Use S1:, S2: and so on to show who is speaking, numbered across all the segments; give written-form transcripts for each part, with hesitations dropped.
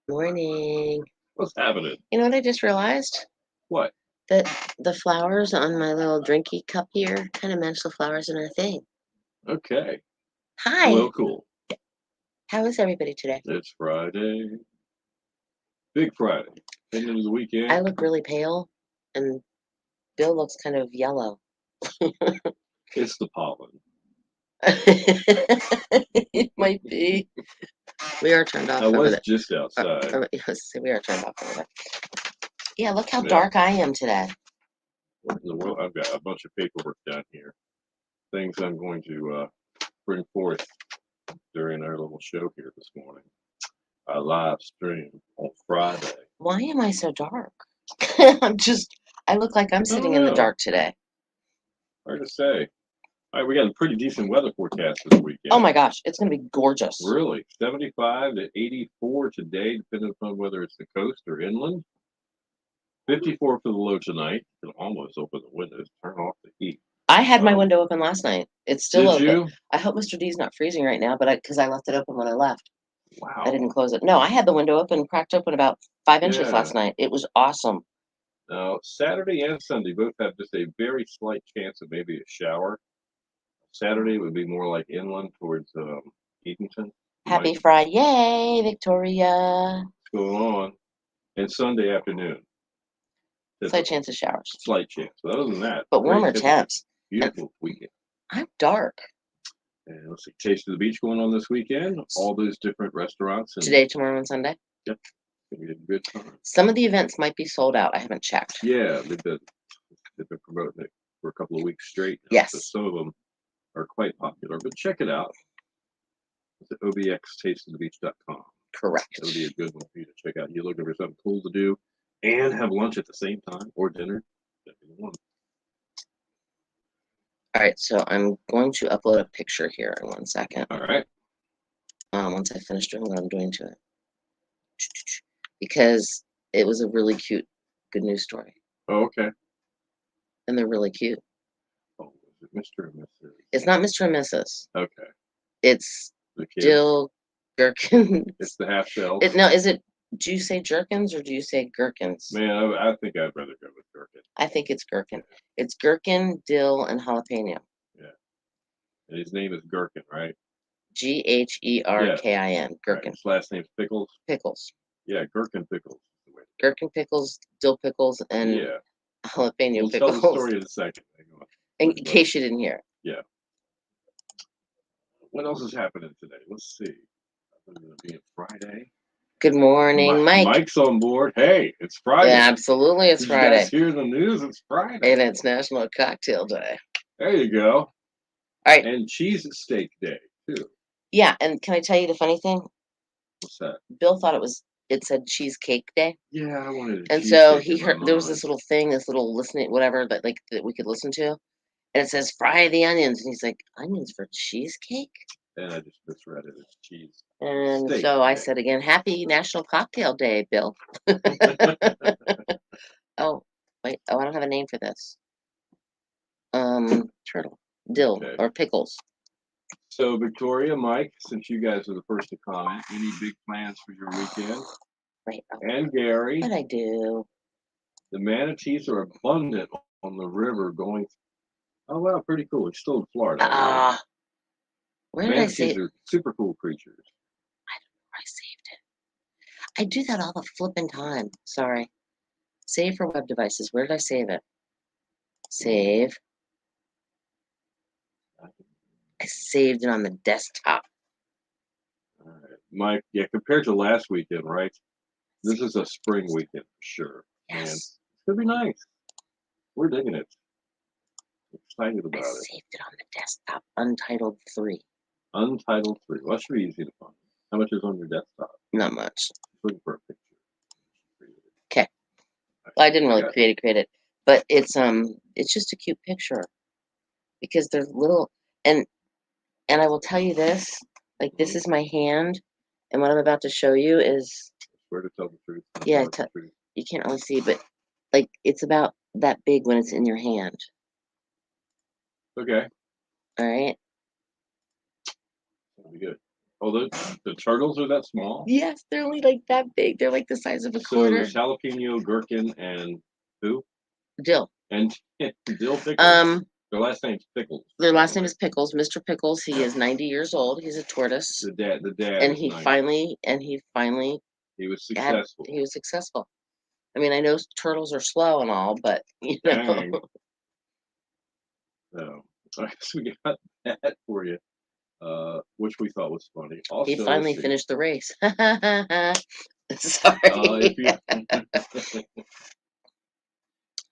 S1: Morning.
S2: What's happening?
S1: You know what I just realized?
S2: What?
S1: That the flowers on my little drinky cup here kind of match the flowers in our thing.
S2: Okay.
S1: Hi.
S2: Well, cool.
S1: How is everybody today?
S2: It's Friday. Big Friday. Heading into the
S1: I
S2: weekend.
S1: look really pale, and Bill looks kind of yellow.
S2: It's the pollen.
S1: It might be. We are turned off
S2: I
S1: over
S2: was
S1: there.
S2: just outside.
S1: Yes, we are turned off over there. Yeah, look how
S2: Yeah.
S1: dark I am today.
S2: What in the world? I've got a bunch of paperwork down here. Things I'm going to bring forth during our little show here this morning. Our live stream on Friday.
S1: Why am I so dark? I look like I'm sitting in the
S2: know.
S1: dark today.
S2: Hard to say. All right, we got a pretty decent weather forecast this weekend.
S1: Oh my gosh, it's going to be gorgeous.
S2: Really? 75 to 84 today, depending upon whether it's the coast or inland. 54 for the low tonight. You can almost open the windows, turn off the heat.
S1: I had my window open last night. It's still
S2: Did
S1: open.
S2: you?
S1: I hope Mr. D's not freezing right now, but because I left it open when I left.
S2: Wow.
S1: I didn't close it. No, I had the window open, cracked open about 5 inches
S2: Yeah.
S1: last night. It was awesome.
S2: Now, Saturday and Sunday both have just a very slight chance of maybe a shower. Saturday would be more like inland towards Eatonton.
S1: Happy Friday, Victoria.
S2: What's going on? And Sunday afternoon.
S1: Slight chance of showers.
S2: Slight chance. But other than that,
S1: But
S2: great
S1: warmer
S2: temperature.
S1: temps.
S2: Beautiful weekend.
S1: I'm dark.
S2: And let's see, Taste of the Beach going on this weekend. All those different restaurants. And
S1: Today, tomorrow, and Sunday.
S2: Yep. It's gonna be a good time.
S1: Some of the events might be sold out. I haven't checked.
S2: Yeah, they've been promoting it for a couple of weeks straight.
S1: Yes.
S2: So some of them are quite popular, but check it out. It's at obxtasteofthebeach.com.
S1: Correct.
S2: That would be a good one for you to check out. You're looking for something cool to do and have lunch at the same time or dinner. That'd be the one.
S1: All right, so I'm going to upload a picture here in 1 second.
S2: All right.
S1: Once I finish doing what I'm doing to it. Because it was a really cute good news story.
S2: Oh, okay.
S1: And they're really cute.
S2: Oh, is it Mr. and Mrs.?
S1: It's not Mr. and Mrs.
S2: Okay.
S1: It's Dill Gherkins.
S2: It's the half shell.
S1: Do you say Jerkins or do you say gherkins?
S2: Man, I think I'd rather go with gherkin.
S1: I think it's gherkin. It's gherkin, dill, and jalapeno.
S2: Yeah. And his name is Gherkin, right?
S1: Gherkin. Gherkin.
S2: Right. His last name's Pickles.
S1: Pickles.
S2: Yeah, Gherkin Pickles.
S1: Gherkin pickles, dill pickles, and jalapeno pickles.
S2: Tell the story in a second.
S1: In case you didn't hear.
S2: Yeah. What else is happening today? Let's see. It's going to be a Friday.
S1: Good morning, Mike.
S2: Mike's on board. Hey, it's Friday.
S1: Yeah, absolutely, it's Friday.
S2: You guys hear the news? It's Friday.
S1: And it's National Cocktail Day.
S2: There you go.
S1: All right.
S2: And Cheese Steak Day, too.
S1: Yeah, and can I tell you the funny thing?
S2: What's that?
S1: Bill thought it said Cheesecake Day.
S2: Yeah, I wanted
S1: And so he heard there was this little thing, this little listening, whatever that we could listen to, and it says fry the onions, and he's like, onions for cheesecake?
S2: And I just misread it as cheese.
S1: And so I said again, Happy National Cocktail Day, Bill. Oh, wait, I don't have a name for this. Turtle, dill, or pickles.
S2: So Victoria, Mike, since you guys are the first to comment, any big plans for your weekend?
S1: Right.
S2: And Gary.
S1: What I do?
S2: The manatees are abundant on the river going. Oh wow, pretty cool. It's still in Florida.
S1: Where did I say?
S2: Manatees are super cool creatures.
S1: I don't know where I saved it. I do that all the flipping time. Sorry. Save for web devices. Where did I save it? Save. I saved it on the desktop.
S2: All right, Mike. Yeah, compared to last weekend, right? This is a spring weekend for sure.
S1: Yes.
S2: And it's gonna be nice. We're digging it. Excited about it.
S1: I saved it on the desktop. Untitled 3.
S2: Untitled 3. Well, that should be easy to find. How much is on your desktop?
S1: Not much.
S2: Just looking for a picture.
S1: Okay. Well, I didn't really create it, but it's just a cute picture because there's little and I will tell you this, like this is my hand, and what I'm about to show you is.
S2: Swear to tell the truth.
S1: Yeah, you can't really see, but like it's about that big when it's in your hand.
S2: Okay.
S1: All right.
S2: That'll be good. Oh, the turtles are that small?
S1: Yes, they're only like that big. They're like the size of a
S2: So
S1: quarter.
S2: there's jalapeno, gherkin, and who?
S1: Dill.
S2: And dill pickles. Their last name's Pickles.
S1: Their last name is Pickles. Mr. Pickles. He is 90 years old. He's a tortoise.
S2: The dad.
S1: And
S2: is
S1: he
S2: 90.
S1: finally
S2: He was successful.
S1: he was successful. I mean, I know turtles are slow and all, but you know.
S2: Dang. So I guess we got that for you, which we thought was funny. Also,
S1: He finally
S2: let's see.
S1: finished the race. Sorry.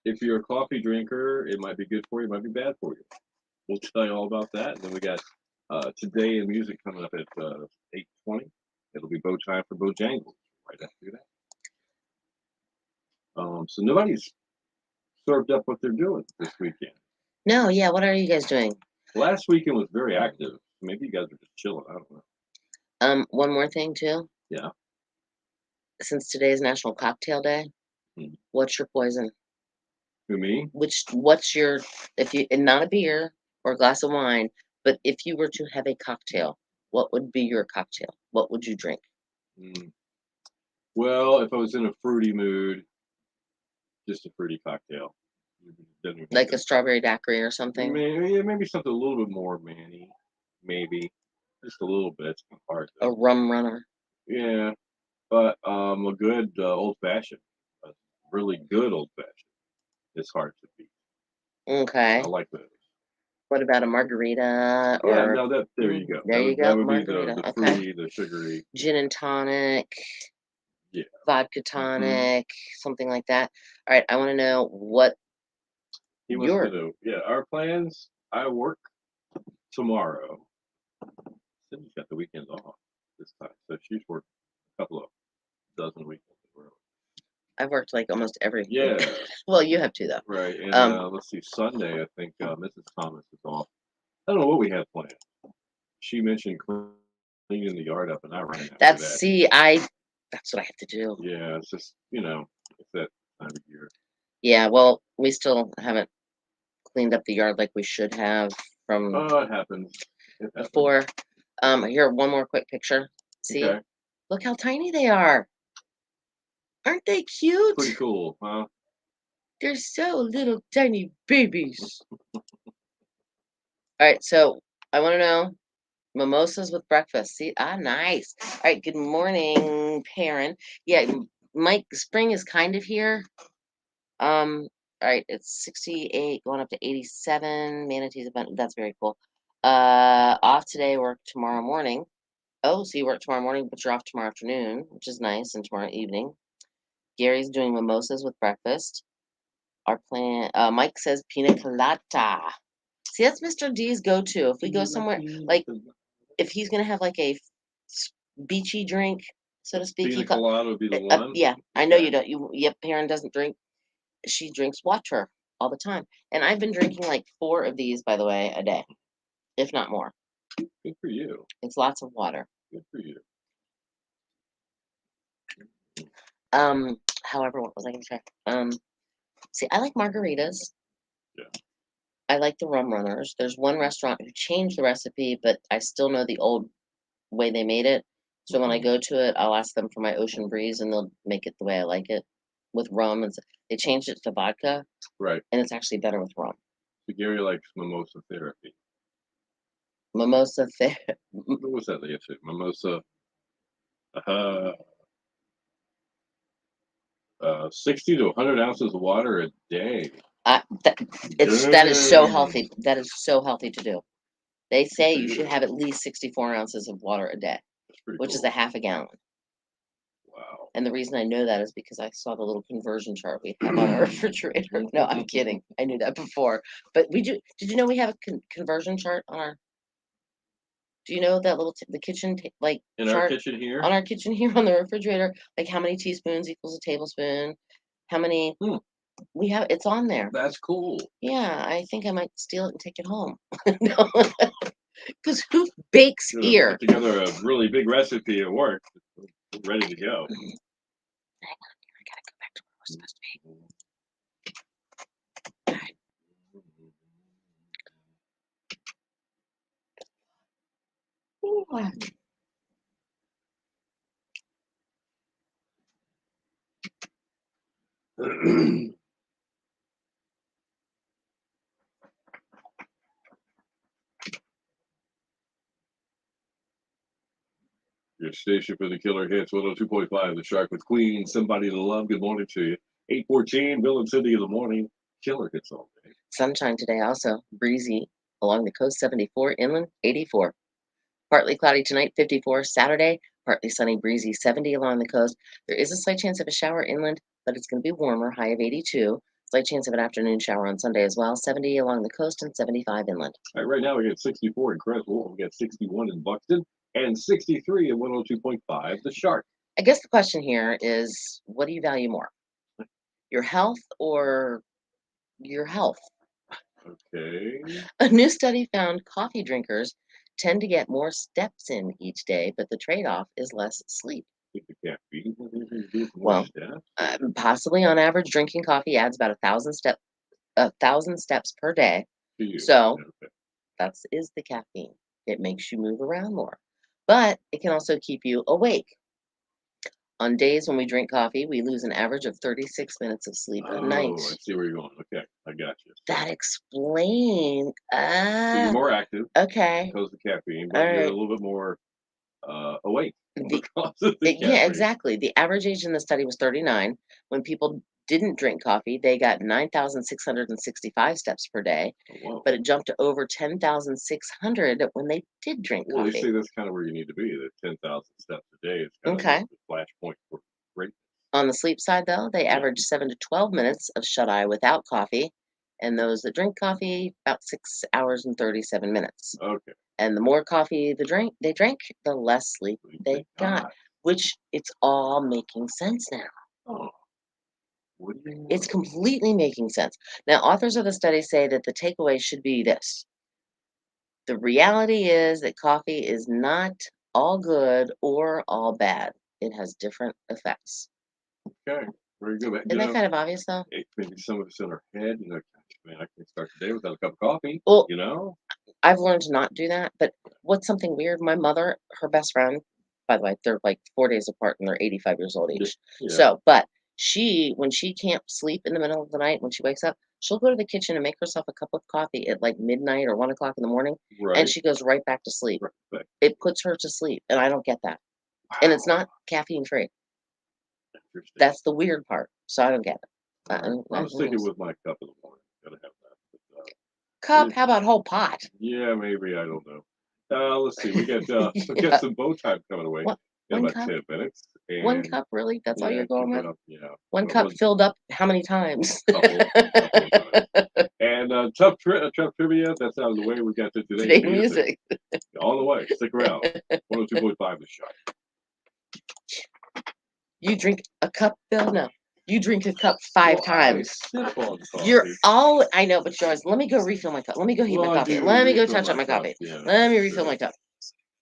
S2: If you're a coffee drinker, it might be good for you, it might be bad for you. We'll tell you all about that. And then we got Today in Music coming up at 8:20. It'll be Bow Time for Bojangles right after that. So nobody's served up what they're doing this weekend.
S1: No, yeah. What are you guys doing?
S2: Last weekend was very active. Maybe you guys are just chilling. I don't know.
S1: One more thing too.
S2: Yeah.
S1: Since today is National Cocktail Day, what's your poison?
S2: Who, me?
S1: What's your, if you, and not a beer or a glass of wine, but if you were to have a cocktail, what would be your cocktail? What would you drink?
S2: Well, if I was in a fruity mood, just a fruity cocktail.
S1: Like a strawberry daiquiri or something?
S2: Maybe something a little bit more manny. Maybe. Just a little bit. It's kind of hard.
S1: A rum runner.
S2: Yeah. But a good old fashioned. A really good old fashioned. It's hard to beat.
S1: Okay.
S2: I like those.
S1: What about a margarita? Or
S2: Yeah, no, there you go.
S1: There you go.
S2: That would
S1: margarita.
S2: be the
S1: Okay.
S2: fruity, the sugary.
S1: Gin and tonic.
S2: Yeah.
S1: Vodka tonic, something like that. All right, I want to know what
S2: he wants to know. Yeah, our plans. I work tomorrow. Cindy's got the weekend off this time, so she's worked a couple of dozen weekends in a row.
S1: I've worked like almost every
S2: Yeah.
S1: week. Well, you have too, though.
S2: Right, and let's see, Sunday, I think Mrs. Thomas is off. I don't know what we had planned. She mentioned cleaning the yard up, and I ran after that.
S1: That's what I have to do.
S2: Yeah, it's just, it's that time of year.
S1: Yeah, well, we still haven't cleaned up the yard like we should have from
S2: Oh, it happens.
S1: before. Here, one more quick picture. See?
S2: Okay.
S1: Look how tiny they are. Aren't they cute?
S2: Pretty cool, huh?
S1: They're so little tiny babies. All right, so I want to know mimosas with breakfast. See, nice. All right, good morning, Perrin. Yeah, Mike, spring is kind of here. All right, it's 68 going up to 87. Manatees event. That's very cool. Off today, work tomorrow morning. Oh, so you work tomorrow morning, but you're off tomorrow afternoon, which is nice, and tomorrow evening. Gary's doing mimosas with breakfast. Our plan, Mike says pina colada. See, that's Mr. D's go-to. If we go somewhere, like, if he's gonna have like a beachy drink, so to speak,
S2: Pina colada would be the one.
S1: Yeah, I know you don't. Perrin doesn't drink. She drinks water all the time, and I've been drinking like 4 of these, by the way, a day, if not more.
S2: Good for you.
S1: It's lots of water.
S2: Good for you.
S1: However, what was I gonna say? See, I like margaritas.
S2: Yeah.
S1: I like the rum runners. There's one restaurant who changed the recipe, but I still know the old way they made it. So when I go to it, I'll ask them for my Ocean Breeze, and they'll make it the way I like it, with rum. And they changed it to vodka,
S2: right?
S1: And it's actually better with rum.
S2: So Gary likes mimosa therapy.
S1: Mimosa therapy.
S2: What was that yesterday? Mimosa. 60 to 100 ounces of water a day.
S1: That is so healthy. That is so healthy to do. They say you should have at least 64 ounces of water a day, which is a half a gallon.
S2: Wow.
S1: And the reason I know that is because I saw the little conversion chart we have on our refrigerator. No, I'm kidding. I knew that before. But we do. Did you know we have a conversion chart on our? Do you know that little the kitchen like
S2: in
S1: chart
S2: our kitchen here?
S1: On our kitchen here on the refrigerator, like how many teaspoons equals a tablespoon? How many? We have it's on there.
S2: That's cool.
S1: Yeah, I think I might steal it and take it home. No, because who bakes here?
S2: Put together a really big recipe at work. We're ready to go.
S1: Hang on, I gotta go back to where we're supposed to be. All right.
S2: Your station for the killer hits 102.5 The Shark with Queen. Somebody to love. Good morning to you. 8:14. Bill and Cindy in the morning. Killer hits all day.
S1: Sunshine today also. Breezy along the coast, 74. Inland, 84. Partly cloudy tonight, 54. Saturday, partly sunny, breezy, 70 along the coast. There is a slight chance of a shower inland, but it's going to be warmer, high of 82. Slight chance of an afternoon shower on Sunday as well, 70 along the coast and 75 inland.
S2: All right, right now we got 64 in Creswell. We got 61 in Buxton and 63 in 102.5 The Shark.
S1: I guess the question here is, what do you value more? Your health or your health?
S2: Okay.
S1: A new study found coffee drinkers tend to get more steps in each day, but the trade-off is less sleep.
S2: I think the caffeine has anything to do with more
S1: Well,
S2: steps.
S1: Possibly on average, drinking coffee adds about 1,000 steps per day.
S2: To you.
S1: So
S2: Okay.
S1: that is the caffeine. It makes you move around more, but it can also keep you awake. On days when we drink coffee, we lose an average of 36 minutes of sleep a night.
S2: Oh, I see where you're going. Okay, I got you.
S1: That explains.
S2: So you're more active
S1: Okay.
S2: because of the caffeine, but
S1: All
S2: you're a
S1: right.
S2: little bit more awake
S1: The,
S2: because of the
S1: yeah,
S2: caffeine.
S1: exactly. The average age in the study was 39. When people didn't drink coffee, they got 9,665 steps per day,
S2: Oh, whoa.
S1: but it jumped to over 10,600 when they did drink
S2: Well, they
S1: coffee.
S2: say that's kind of where you need to be. That 10,000 steps a day is kind
S1: Okay.
S2: of the flashpoint for greatness.
S1: On the sleep side, though, they average 7 to 12 minutes of shut eye without coffee, and those that drink coffee, about 6 hours and 37 minutes.
S2: Okay.
S1: And the more coffee they drank, the less sleep they got, which it's all making sense now.
S2: Oh. What do you know?
S1: It's completely making sense. Now, authors of the study say that the takeaway should be this. The reality is that coffee is not all good or all bad. It has different effects.
S2: Okay. Very good.
S1: Isn't that kind of obvious, though?
S2: It maybe some of us in our head, you know, gosh, man, I can start the day without a cup of coffee.
S1: Well,
S2: you know?
S1: I've learned to not do that. But what's something weird? My mother, her best friend, by the way, they're like 4 days apart and they're 85 years old each.
S2: Yeah.
S1: So, but when she can't sleep in the middle of the night, when she wakes up, she'll go to the kitchen and make herself a cup of coffee at like midnight or 1 o'clock in the morning,
S2: Right.
S1: and she goes right back to sleep.
S2: Right.
S1: It puts her to sleep, and I don't get that.
S2: Wow.
S1: And it's not caffeine free. That's the weird part. So I don't get it.
S2: I'm sticking with my cup in the morning. Gotta have that. But,
S1: cup? How about whole pot?
S2: Yeah, maybe. I don't know. Let's see. We got we
S1: Yeah.
S2: got some bow time coming away in
S1: One
S2: about
S1: cup?
S2: 10 minutes.
S1: One
S2: And
S1: cup, really? That's all
S2: yeah,
S1: you're going
S2: keep
S1: with?
S2: it up, yeah.
S1: One
S2: But
S1: cup filled up how many times?
S2: couple of times. And tough trivia. That's out of the way. We got to
S1: Today music.
S2: All the way. Stick around. 102.5 The Shark.
S1: You drink a cup, Bill? No. You drink a cup 5 times.
S2: I sip on coffee.
S1: You're all I know, but yours. Let me go refill my cup. Let me go heat my coffee. Let me go touch up my coffee.
S2: Yeah,
S1: Let me refill my cup.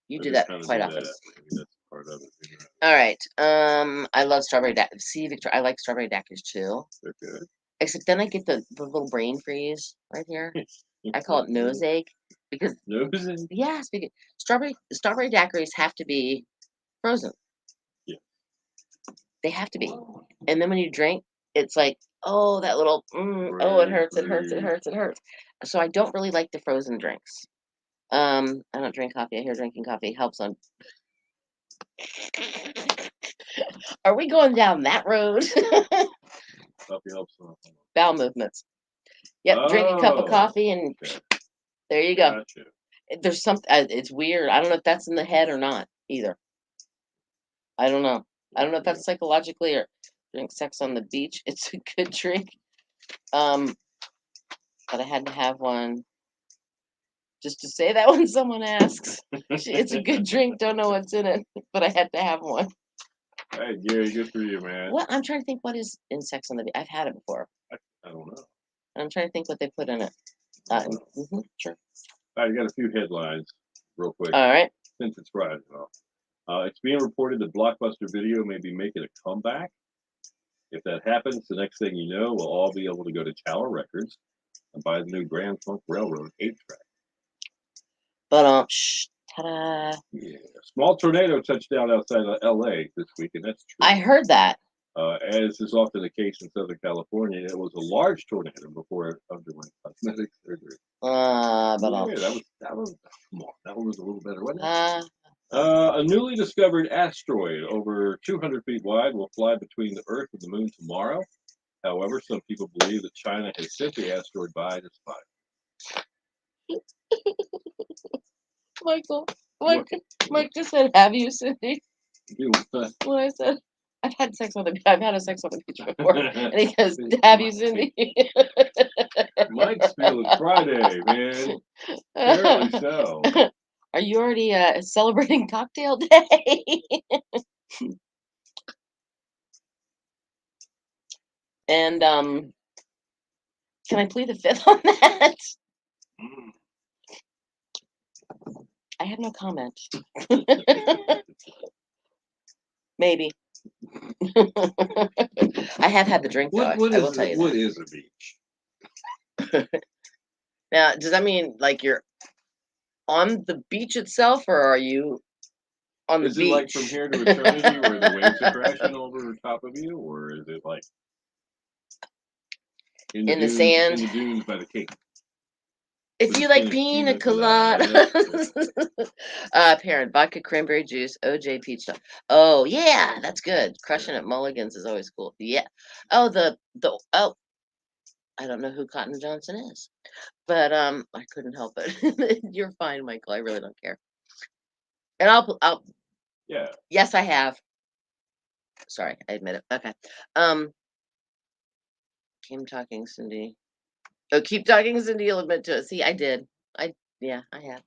S1: You do that quite often.
S2: Maybe that's part of it. You know.
S1: All right. I love strawberry daiquiris. See, Victor, I like strawberry daiquiris too.
S2: Okay.
S1: Except then I get the little brain freeze right here. I call it nose ache because
S2: nose ache.
S1: Yes, because strawberry daiquiris have to be frozen.
S2: Yeah.
S1: They have to be. And then when you drink, it's like, oh, that little, it hurts, it hurts, it hurts, it hurts. So I don't really like the frozen drinks. I don't drink coffee. I hear drinking coffee helps on. Are we going down that road?
S2: Coffee helps on
S1: bowel movements. Yep, drink a cup of coffee and there you go.
S2: Gotcha.
S1: There's something. It's weird. I don't know if that's in the head or not either. I don't know. I don't know if that's psychologically or drink sex on the beach. It's a good drink. But I had to have one just to say that when someone asks. It's a good drink. Don't know what's in it, but I had to have one.
S2: Hey, Gary, good for you, man.
S1: What I'm trying to think. What is in sex on the beach? I've had it before.
S2: I don't know.
S1: I'm trying to think what they put in it. Sure.
S2: All right, I got a few headlines real quick.
S1: All right.
S2: Since it's Friday. It's being reported that Blockbuster Video may be making a comeback. If that happens, the next thing you know, we'll all be able to go to Tower Records and buy the new Grand Funk Railroad 8-track.
S1: But ta-da!
S2: Yeah, small tornado touched down outside of L.A. this week, and that's true.
S1: I heard that.
S2: As is often the case in Southern California, it was a large tornado before it underwent cosmetic surgery.
S1: But
S2: Yeah, that was come on, that one was a little better, wasn't it?
S1: uh,
S2: A newly discovered asteroid over 200 feet wide will fly between the Earth and the Moon tomorrow. However, some people believe that China has sent the asteroid by to spy.
S1: Michael,
S2: What?
S1: Mike just said, "Have you, Cindy?"
S2: You
S1: When I said, "I've had sex on the sex on the beach before," and he goes, "Have you, Cindy?"
S2: Mike's feeling Friday, man. Apparently so.
S1: Are you already celebrating cocktail day? And can I plead the fifth on that? I have no comment. Maybe. I have had the drink though. I will tell you
S2: What
S1: that.
S2: is a beach?
S1: Now, does that mean like you're on the beach itself, or are you on the
S2: Is
S1: beach?
S2: it like from here to eternity where the waves are crashing over top of you, or is it like in the
S1: sand?
S2: in the dunes by the cape?
S1: If you like pina colada, parent vodka, cranberry juice, OJ peach stuff. Oh yeah, that's good. Crushing it Mulligan's is always cool. Yeah. Oh oh, I don't know who Cotton Johnson is, but I couldn't help it. You're fine, Michael. I really don't care. And I'll
S2: Yeah.
S1: yes, I have. Sorry, I admit it. Okay. Keep talking, Cindy. Oh, keep talking, Cindy. You'll admit to it. See, I did. Yeah, I have.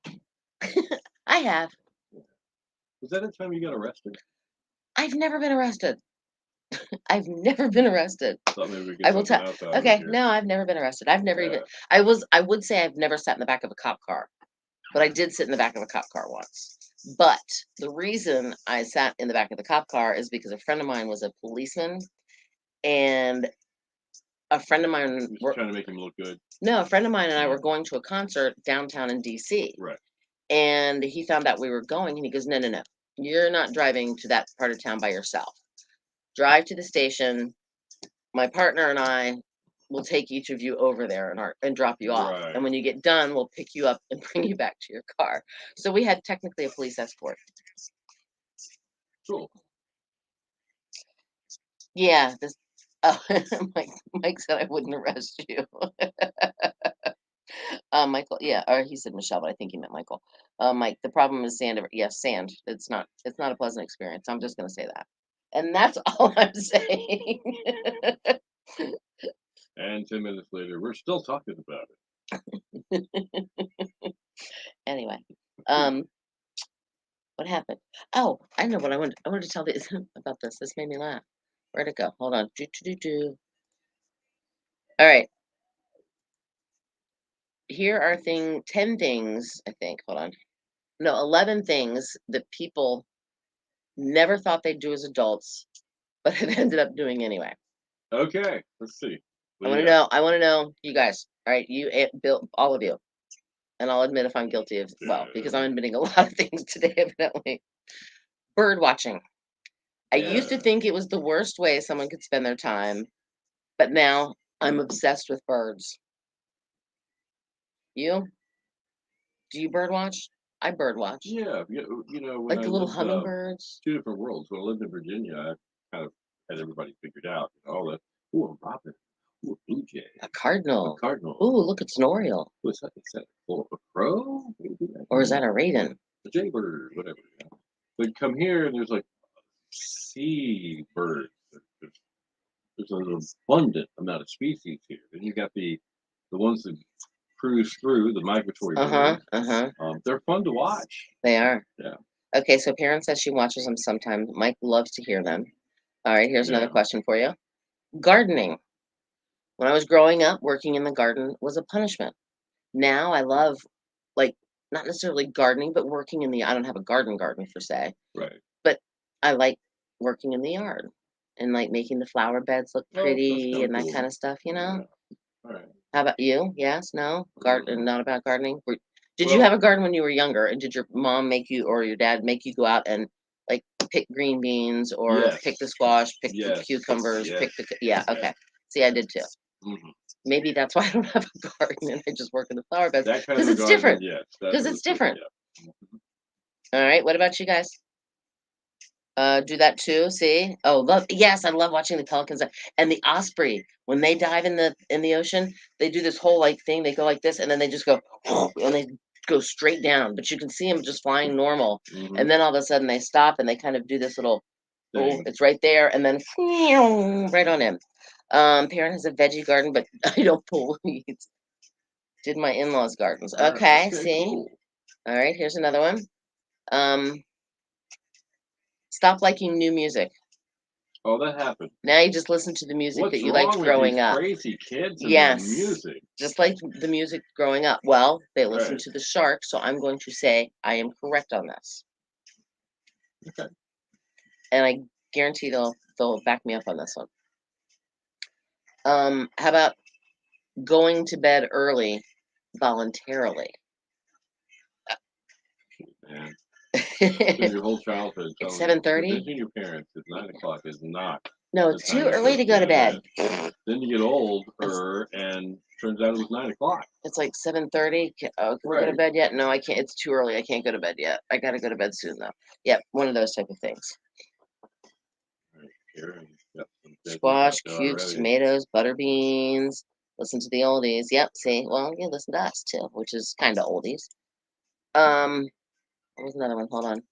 S1: I have.
S2: Was that the time you got arrested?
S1: I've never been arrested. I've never been arrested.
S2: Thought maybe we could
S1: I will
S2: get
S1: tell.
S2: something else out of
S1: Okay,
S2: here.
S1: no, I've never been arrested. I've never even.
S2: Yeah.
S1: I would say I've never sat in the back of a cop car, but I did sit in the back of a cop car once. But the reason I sat in the back of the cop car is because a friend of mine was a policeman, and a friend of mine
S2: Just trying to make him look good.
S1: no, a friend of mine and I were going to a concert downtown in DC.
S2: Right.
S1: And he found out we were going, and he goes, "No, no, no. You're not driving to that part of town by yourself. Drive to the station. My partner and I will take each of you over there and drop you off.
S2: Right.
S1: And when you get done, we'll pick you up and bring you back to your car." So we had technically a police escort.
S2: Cool.
S1: Yeah. Oh, Mike said I wouldn't arrest you. Michael, yeah, or he said Michelle, but I think he meant Michael. Mike, the problem is sand. Yes, sand. It's not a pleasant experience. I'm just gonna say that, and that's all I'm saying.
S2: And 10 minutes later, we're still talking about it.
S1: Anyway, what happened? Oh, I know what I wanted to tell this about this. This made me laugh. Where'd it go? Hold on. All right. Here are 10 things, I think. Hold on. No, 11 things that people never thought they'd do as adults, but have ended up doing anyway.
S2: Okay, let's see.
S1: I want to know. I want to know, you guys. All right, you, Bill, all of you, and I'll admit if I'm guilty of because I'm admitting a lot of things today, evidently. Bird watching. I used to think it was the worst way someone could spend their time, but now I'm obsessed with birds. You? Do you bird watch? I bird watch.
S2: Yeah, you know, when
S1: Like
S2: I
S1: the little
S2: lived,
S1: hummingbirds.
S2: two different worlds. When I lived in Virginia, I kind of had everybody figured out. All that. Ooh, a robin. Ooh, a blue jay.
S1: A cardinal.
S2: A cardinal.
S1: Ooh, look, it's an oriole.
S2: What's that? Is that a crow? Maybe
S1: or is that a raven?
S2: A jaybird, whatever. You know. But come here, and there's like sea birds. There's an abundant amount of species here. Then you got the ones that cruise through the migratory birds. They're fun to watch.
S1: They are.
S2: Yeah.
S1: Okay, so Perrin says she watches them sometimes. Mike loves to hear them. All right, here's another question for you. Gardening. When I was growing up, working in the garden was a punishment. Now I love, like, not necessarily gardening, but working in I don't have a garden per se.
S2: Right.
S1: But I like working in the yard and like making the flower beds look pretty and that kind of stuff, you know?
S2: Yeah. All right.
S1: How about you? Yes? No? Garden? Not about gardening? Did you have a garden when you were younger? And did your mom make you or your dad make you go out and like pick green beans or
S2: Yes.
S1: pick the squash, pick the
S2: Yes.
S1: cucumbers,
S2: Yes.
S1: pick the yeah.
S2: Yes.
S1: Okay. See, I did too.
S2: Mhm.
S1: Maybe that's why I don't have a garden and I just work in the flower beds
S2: That kind
S1: because
S2: of a
S1: it's
S2: garden,
S1: different.
S2: yes.
S1: Because it's different.
S2: Yeah. Mhm.
S1: All right. What about you guys? Do that too. See? Oh, yes, I love watching the pelicans and the osprey when they dive in the ocean. They do this whole like thing. They go like this, and then they just go and they go straight down. But you can see them just flying normal,
S2: Mhm.
S1: and then all of a sudden they stop and they kind of do this little. Oh,
S2: Thing.
S1: it's right there, and then right on him. Parent has a veggie garden, but I don't pull weeds. Did my in-laws' gardens. Okay, see.
S2: Cool.
S1: All right, here's another one. Stop liking new music.
S2: Oh, that happened.
S1: Now you just listen to the music
S2: What's
S1: that you
S2: wrong
S1: liked
S2: with
S1: growing
S2: these
S1: up.
S2: crazy kids and
S1: Yes.
S2: their music?
S1: Just like the music growing up. Well, they listen
S2: Right.
S1: to the shark, so I'm going to say I am correct on this.
S2: Okay.
S1: And I guarantee they'll back me up on this one. How about going to bed early voluntarily?
S2: Man. Spend
S1: It's
S2: your whole childhood telling
S1: 7:30?
S2: convincing your parents that 9 o'clock is not.
S1: No,
S2: the
S1: it's
S2: time
S1: too
S2: you're
S1: early to
S2: supposed
S1: go to bed.
S2: Then you get older and turns out it was 9 o'clock.
S1: It's like 7:30. Oh, can we go to
S2: Right.
S1: bed yet? No, I can't. It's too early. I can't go to bed yet. I got to go to bed soon, though. Yep, one of those type of things.
S2: Right here, and got some veggies
S1: Squash,
S2: out there
S1: cukes,
S2: already.
S1: tomatoes, butter beans. Listen to the oldies. Yep, see? Well, you listen to us, too, which is kind of oldies. What was another one? Hold on.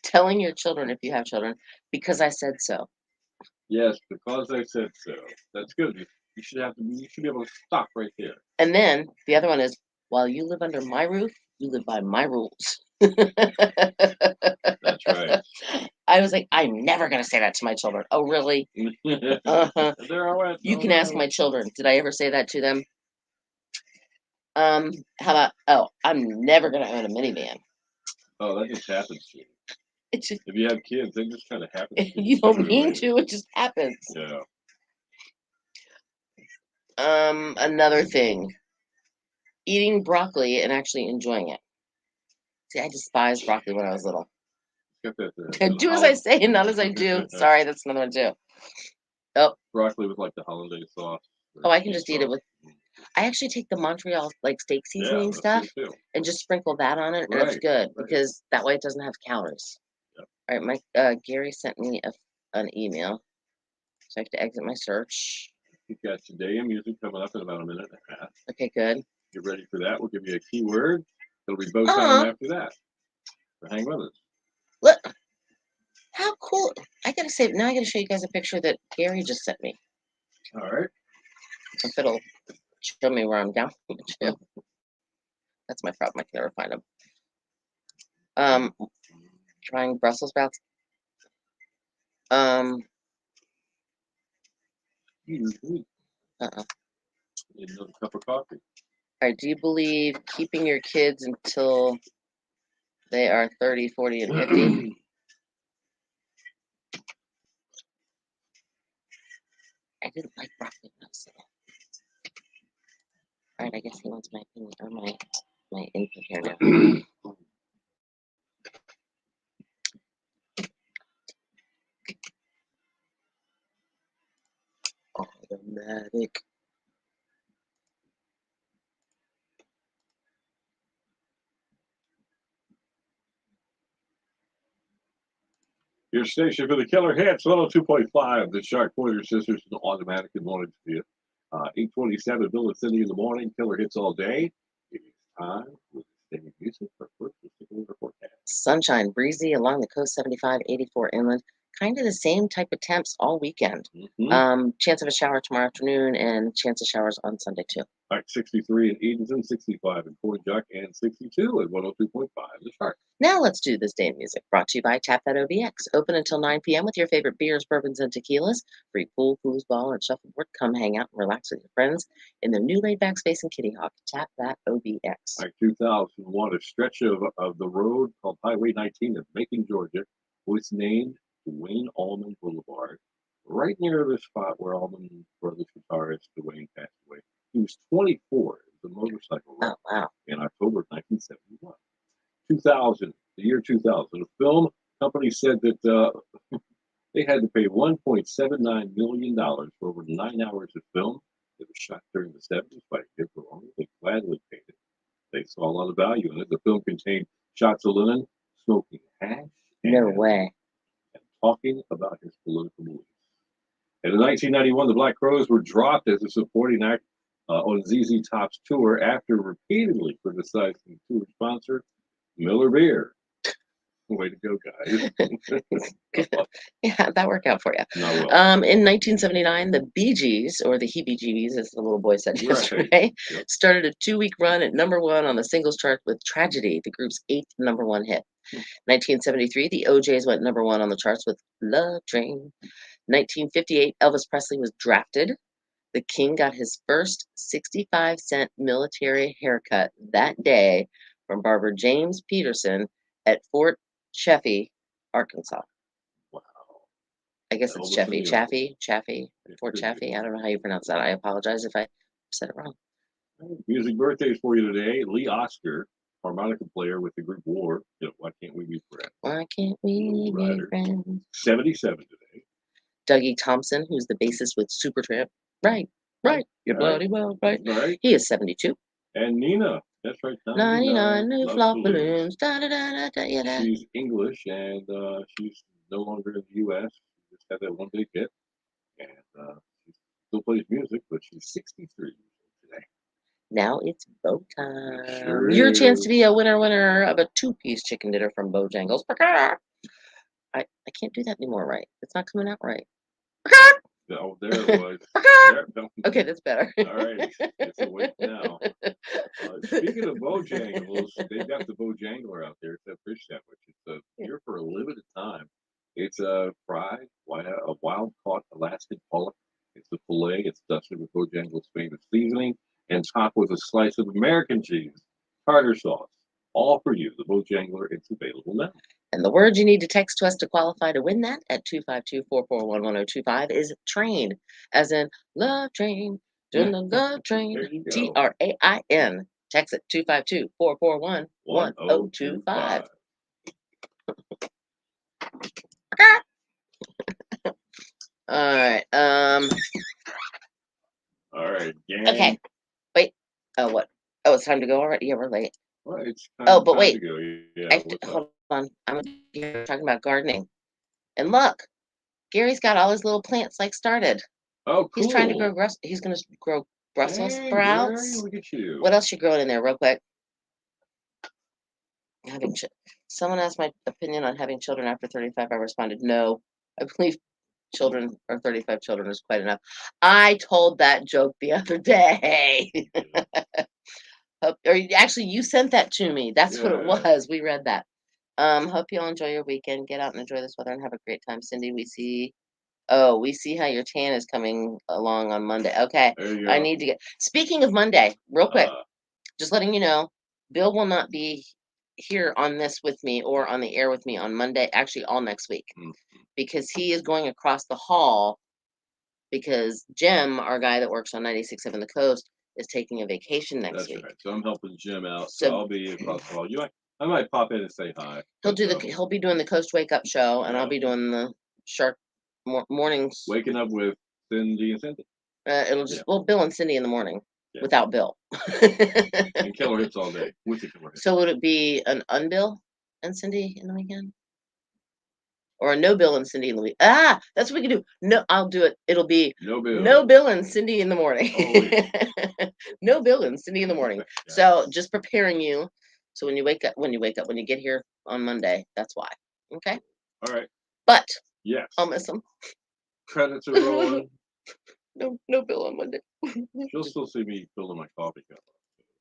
S1: Telling your children, if you have children, because I said so.
S2: Yes, because I said so. That's good. You should be able to stop right there.
S1: And then the other one is, while you live under my roof, you live by my rules.
S2: That's right.
S1: I was like, I'm never going to say that to my children. Oh, really? Uh-huh.
S2: There I went.
S1: You can ask my children. Did I ever say that to them? How about, oh, I'm never going to own a minivan.
S2: Oh, that just happens to you.
S1: It's just,
S2: If you have kids, they just kind of happen to
S1: you don't mean
S2: everywhere.
S1: to, it just happens.
S2: Yeah.
S1: Another thing, eating broccoli and actually enjoying it. See, I despised broccoli when I was little.
S2: Got that,
S1: Do as I say, not as I do. Sorry, that's another one too. Oh,
S2: broccoli with like the hollandaise sauce.
S1: oh, I can just eat it with. I actually take the Montreal like steak seasoning stuff and just sprinkle that on it, and it's good because that way it doesn't have calories.
S2: Yep.
S1: All right, Gary sent me an email, so I have to exit my search.
S2: You've got Today in Music coming up in about a minute and a half.
S1: Okay, good.
S2: Get ready for that. We'll give you a keyword. It'll be bow time after that. So hang with us.
S1: Look, how cool! I gotta say, now I gotta show you guys a picture that Gary just sent me.
S2: All right.
S1: If it'll show me where I'm down to. That's my problem. I can never find them. Trying Brussels sprouts.
S2: Uh-uh. Need another cup of coffee.
S1: All right, do you believe keeping your kids until they are 30, 40, and 50? I didn't like broccoli when I was little. All right, I guess he wants my opinion or my input here now. Automatic.
S2: Your station for the killer hits, 102.5. The Shark Pointer Sisters is automatic and wanted to you. 8:27, Bill and Cindy in the morning. Killer hits all day. It is time with steady music for first weather forecast.
S1: Sunshine, breezy along the coast, 75, 84 inland. Kind of the same type of temps all weekend. Chance of a shower tomorrow afternoon and chance of showers on Sunday too.
S2: All right, 63 in Edenton, 65 in Fort Jack, and 62 at 102.5 The Shark.
S1: Now let's do this day in music. Brought to you by Tap That OBX. Open until 9 p.m. with your favorite beers, bourbons, and tequilas. Free pool, foosball, and shuffleboard. Come hang out and relax with your friends in their new laid-back space in Kitty Hawk. Tap That OBX.
S2: All right, 2001, a stretch of the road called Highway 19 in Macon, Georgia, was named Duane Allman Boulevard, right near the spot where Allman Brothers guitarist Duane passed away. He was 24 as a motorcycle rider in October of 1971. 2000, the year 2000. The film company said that they had to pay $1.79 million for over 9 hours of film. It was shot during the 70s by Dick Barone. They gladly paid it. They saw a lot of value in it. The film contained shots of Lennon smoking hash
S1: No
S2: and,
S1: way.
S2: and talking about his political beliefs. And in 1991, the Black Crowes were dropped as a supporting act on ZZ Top's tour after repeatedly criticizing the tour sponsor, Miller Beer. Way to go, guys.
S1: Yeah, that worked out for you.
S2: Not well.
S1: In 1979, the Bee Gees, or the Heebie-Jeebies, as the little boy said
S2: Right.
S1: yesterday,
S2: Yep.
S1: started a 2-week run at #1 on the singles chart with Tragedy, the group's 8th #1 hit. 1973, the OJs went #1 on the charts with Love Train. 1958, Elvis Presley was drafted. The King got his first 65-cent military haircut that day from barber James Peterson at Fort Chaffee, Arkansas.
S2: Wow.
S1: I guess it's
S2: Elvis
S1: Chaffee,
S2: and the
S1: Chaffee, Chaffee,
S2: It
S1: Fort
S2: could be.
S1: Chaffee. I don't know how you pronounce that. I apologize if I said it wrong.
S2: Music birthdays for you today. Lee Oscar, harmonica player with the group War. Why Can't We Be Friends?
S1: Why can't we be
S2: Rider.
S1: friends?
S2: 77 today.
S1: Dougie Thompson, who's the bassist with Supertramp. Right, you're
S2: Right.
S1: bloody well, right.
S2: Right.
S1: He is 72.
S2: And Nina. That's right.
S1: 99 new
S2: Love
S1: flop
S2: Balloons.
S1: balloons. Da, da, da, da, da, yeah, da.
S2: She's English and she's no longer in the U.S. She just had that one big hit. And she still plays music, but she's 63 years old today.
S1: Now it's Bo time.
S2: Sure
S1: Your chance to
S2: is.
S1: be a winner of a 2-piece chicken dinner from Bojangles. I can't do that anymore, right? It's not coming out right.
S2: Oh, there it was. There, no.
S1: Okay, that's better.
S2: All right, it's awake now. Speaking of Bojangles, they've got the Bojangler out there. It's a fish sandwich. It's here for a limited time. It's a fried, a wild caught Alaskan pollock. It's a fillet. It's dusted with Bojangles' famous seasoning and topped with a slice of American cheese, tartar sauce. All for you. The Bojangler. It's available now.
S1: And the word you need to text to us to qualify to win that at 252-441-1025 is train, as in love train, doing the love train,
S2: There you go.
S1: TRAIN. Text it 252-441-1025. All right.
S2: All right. Gang.
S1: Okay. Wait. Oh, what? Oh, it's time to go already. Yeah, we're late.
S2: Well, it's
S1: But
S2: time
S1: wait.
S2: to go. Yeah.
S1: Hold on. I'm here talking about gardening. And look, Gary's got all his little plants started.
S2: Oh, cool.
S1: He's trying to grow. He's going to grow Brussels sprouts.
S2: Gary, look at you.
S1: What else you growing in there, real quick? Someone asked my opinion on having children after 35. I responded, no. I believe children or 35 children is quite enough. I told that joke the other day. Or actually, you sent that to me. That's what it was. We read that. Hope you'll enjoy your weekend. Get out and enjoy this weather and have a great time, Cindy. We see how your tan is coming along on Monday. Okay.
S2: There you go.
S1: I need to get. Speaking of Monday, real quick, just letting you know, Bill will not be here on this with me or on the air with me on Monday, actually all next week, because he is going across the hall because Jim, our guy that works on 96.7 The Coast, is taking a vacation next week.
S2: Right. So I'm helping Jim out. So I'll be across the hall. I might pop in and say hi.
S1: He'll be doing the Coast Wake Up show, and I'll be doing the Shark mornings.
S2: Waking up with Cindy and Cindy.
S1: It'll just Bill and Cindy in the morning without Bill.
S2: And Killer Hits all day with the Killer Hits.
S1: So would it be an unbill and Cindy in the weekend? Or a no Bill and Cindy in the week? Ah, that's what we can do. No, I'll do it. It'll be no Bill and Cindy in the morning. No Bill and Cindy in the morning. Yes. So just preparing you. So when you get here on Monday, that's why. Okay.
S2: All right.
S1: But
S2: yes,
S1: I'll miss them.
S2: Credits are rolling.
S1: No Bill on Monday.
S2: You'll still see me filling my coffee cup.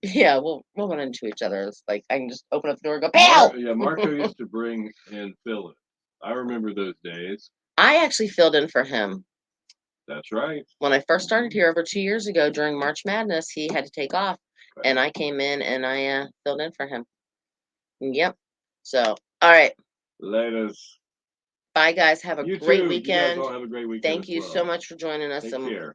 S1: Yeah, we'll run into each other. It's like I can just open up the door and go, "Pow!"
S2: Marco used to bring in fill-in. I remember those days.
S1: I actually filled in for him.
S2: That's right.
S1: When I first started here over 2 years ago during March Madness, he had to take off, and I came in and I filled in for him. Yep. So, all right.
S2: Laters.
S1: Bye, guys. Have a great weekend.
S2: You guys all have a great weekend.
S1: Thank you so much for joining us.
S2: Take care.